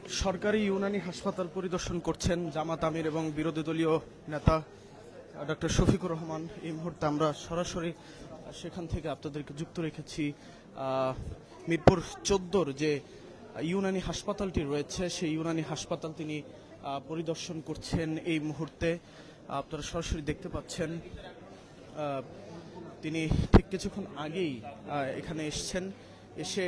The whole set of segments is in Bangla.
সরকারি ইউনানি হাসপাতাল পরিদর্শন করছেন জামাত আমির এবং বিরোধী দলীয় নেতা ডক্টর শফিকুর রহমান। এই মুহূর্তে আমরা সরাসরি সেখান থেকে আপনাদেরকে যুক্ত রেখেছি মিরপুর 14-র যে ইউনানি হাসপাতালটি রয়েছে সেই ইউনানি হাসপাতাল তিনি পরিদর্শন করছেন। এই মুহূর্তে আপনারা সরাসরি দেখতে পাচ্ছেন তিনি ঠিক কিছুক্ষণ আগেই এখানে এসছেন, এসে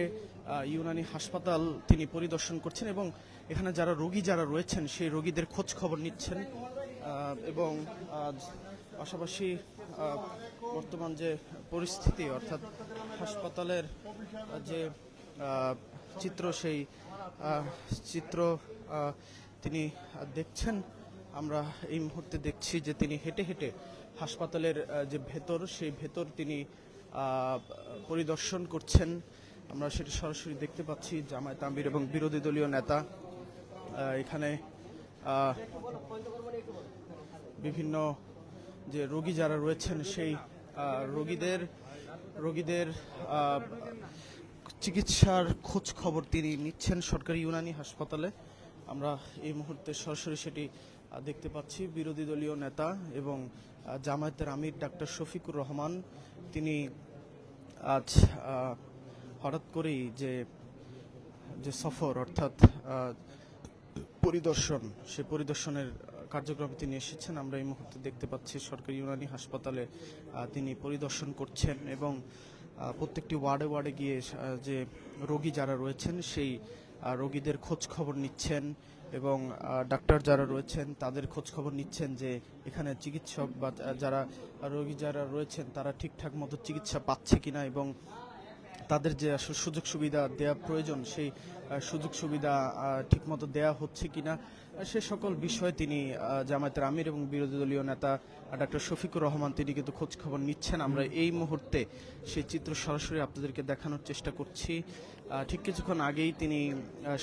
ইউনানি হাসপাতাল তিনি পরিদর্শন করছেন এবং এখানে যারা রোগী রয়েছেন সেই রোগীদের খোঁজ খবর নিচ্ছেন এবং পাশাপাশি বর্তমান যে পরিস্থিতি অর্থাৎ হাসপাতালের যে চিত্র সেই চিত্র তিনি দেখছেন। আমরা এই মুহূর্তে দেখছি যে তিনি হেঁটে হেঁটে হাসপাতালের যে ভেতর সেই ভেতর তিনি পরিদর্শন করছেন। আমরা সেটা সরাসরি দেখতে পাচ্ছি। জামায়াত আমির এবং বিরোধী দলীয় নেতা এখানে বিভিন্ন যে রোগী যারা রয়েছেন সেই রোগীদের চিকিৎসার খোঁজ খবর তিনি নিচ্ছেন সরকারি ইউনানি হাসপাতালে। আমরা এই মুহূর্তে সরাসরি সেটি দেখতে পাচ্ছি। বিরোধী দলীয় নেতা এবং জামায়াতের আমির ডাক্তার শফিকুর রহমান তিনি আজ হঠাৎ করেই যে সফর অর্থাৎ পরিদর্শন, সে পরিদর্শনের কার্যক্রমে তিনি এসেছেন। আমরা এই মুহূর্তে দেখতে পাচ্ছি সরকারি ইউনানি হাসপাতালে তিনি পরিদর্শন করছেন এবং প্রত্যেকটি ওয়ার্ডে ওয়ার্ডে গিয়ে যে রোগী যারা রয়েছেন সেই রোগীদের খোঁজ খবর নিচ্ছেন এবং ডাক্তার যারা রয়েছেন তাদের খোঁজ খবর নিচ্ছেন যে এখানে চিকিৎসক বা যারা রোগী যারা রয়েছেন তারা ঠিকঠাক মতো চিকিৎসা পাচ্ছে কিনা এবং তাদের যে আসলে সুযোগ সুবিধা দেওয়া প্রয়োজন সেই সুযোগ সুবিধা ঠিকমতো দেওয়া হচ্ছে কিনা সে সকল বিষয়ে তিনি জামায়াতের আমির এবং বিরোধী দলীয় নেতা ডক্টর শফিকুর রহমান তিনি কিন্তু খোঁজ খবর নিচ্ছেন। আমরা এই মুহূর্তে সেই চিত্র সরাসরি আপনাদেরকে দেখানোর চেষ্টা করছি। ঠিক কিছুক্ষণ আগেই তিনি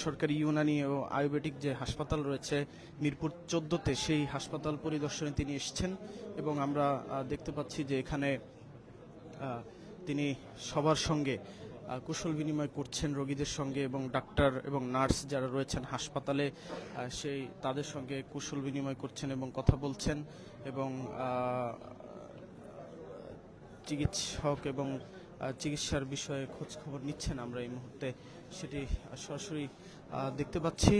সরকারি ইউনানি ও আয়ুর্বেদিক যে হাসপাতাল রয়েছে মিরপুর 14-তে সেই হাসপাতাল পরিদর্শনে তিনি এসেছেন এবং আমরা দেখতে পাচ্ছি যে এখানে তিনি সবার সঙ্গে কুশল বিনিময় করছেন রোগীদের সঙ্গে এবং ডাক্তার এবং নার্স যারা রয়েছেন হাসপাতালে সেই তাদের সঙ্গে কুশল বিনিময় করছেন এবং কথা বলছেন এবং চিকিৎসক এবং চিকিৎসার বিষয়ে খোঁজ খবর নিচ্ছেন। আমরা এই মুহূর্তে সেটি সরাসরি দেখতে পাচ্ছি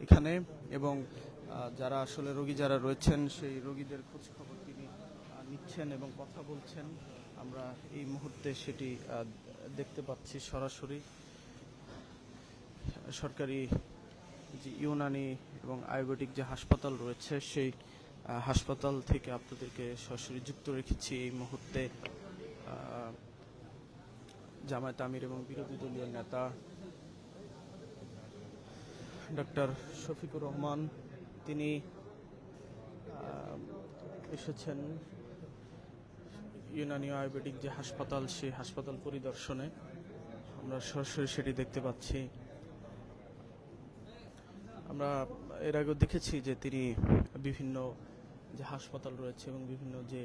এখানে এবং যারা আসলে রোগী যারা রয়েছেন সেই রোগীদের খোঁজ খবর তিনি নিচ্ছেন এবং কথা বলছেন। আমরা এই মুহূর্তে সেটি দেখতে পাচ্ছি সরাসরি। সরকারি যে ইউনানি এবং আয়ুর্বেদিক যে হাসপাতাল রয়েছে সেই হাসপাতাল থেকে আপনাদেরকে সরাসরি যুক্ত রেখেছি। এই মুহূর্তে জামায়াত আমির এবং বিরোধী দলীয় নেতা ডক্টর শফিকুর রহমান তিনি এসেছেন ইউনানি আয়ুর্বেদিক যে হাসপাতাল সেই হাসপাতাল পরিদর্শনে। আমরা সরাসরি সেটি দেখতে পাচ্ছি। আমরা এর আগেও দেখেছি যে তিনি বিভিন্ন যে হাসপাতাল রয়েছে এবং বিভিন্ন যে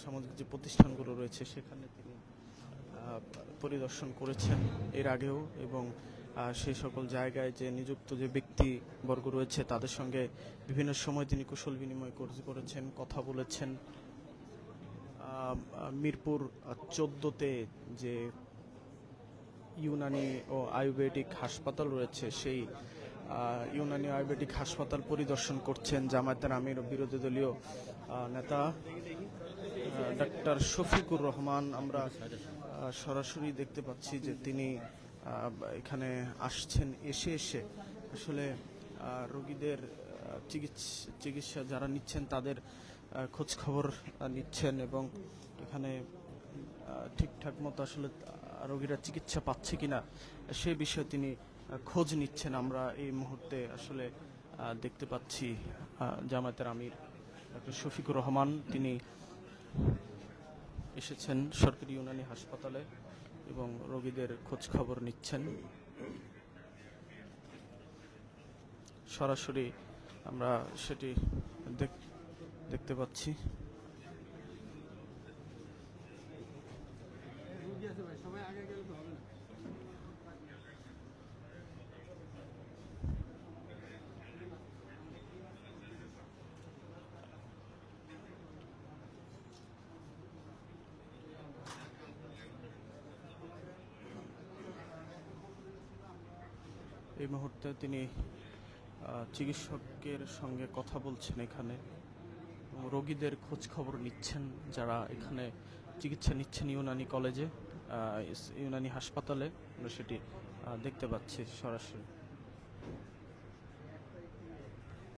সামাজিক যে প্রতিষ্ঠানগুলো রয়েছে সেখানে তিনি পরিদর্শন করেছেন এর আগেও এবং সেই সকল জায়গায় যে নিযুক্ত যে ব্যক্তিবর্গ রয়েছে তাদের সঙ্গে বিভিন্ন সময় তিনি কুশল বিনিময় করেছেন, কথা বলেছেন। মিরপুর 14-তে যে ইউনানি ও আয়ুর্বেদিক হাসপাতাল রয়েছে সেই ইউনানি আয়ুর্বেদিক হাসপাতাল পরিদর্শন করছেন জামায়াতের আমির ও বিরোধী দলীয় নেতা ডাক্তার শফিকুর রহমান। আমরা সরাসরি দেখতে পাচ্ছি যে তিনি এখানে আসছেন, এসে আসলে রোগীদের চিকিৎসা যারা নিচ্ছেন তাদের খোঁজ খবর নিচ্ছেন এবং এখানে ঠিকঠাক মতো আসলে রোগীরা চিকিৎসা পাচ্ছে কিনা সেই বিষয়ে তিনি খোঁজ নিচ্ছেন। আমরা এই মুহূর্তে আসলে দেখতে পাচ্ছি জামায়াতের আমির ডক্টর শফিকুর রহমান তিনি এসেছেন সরকারি ইউনানি হাসপাতালে এবং রোগীদের খোঁজ খবর নিচ্ছেন। সরাসরি আমরা সেটি দেখতে পাচ্ছি। এই মুহূর্তে তিনি চিকিৎসকের সঙ্গে কথা বলছেন এখানে, রোগীদের খোঁজ খবর নিচ্ছেন যারা এখানে চিকিৎসা নিচ্ছেন ইউনানি কলেজে, ইউনানি হাসপাতালে। আমরা সেটি দেখতে পাচ্ছি সরাসরি।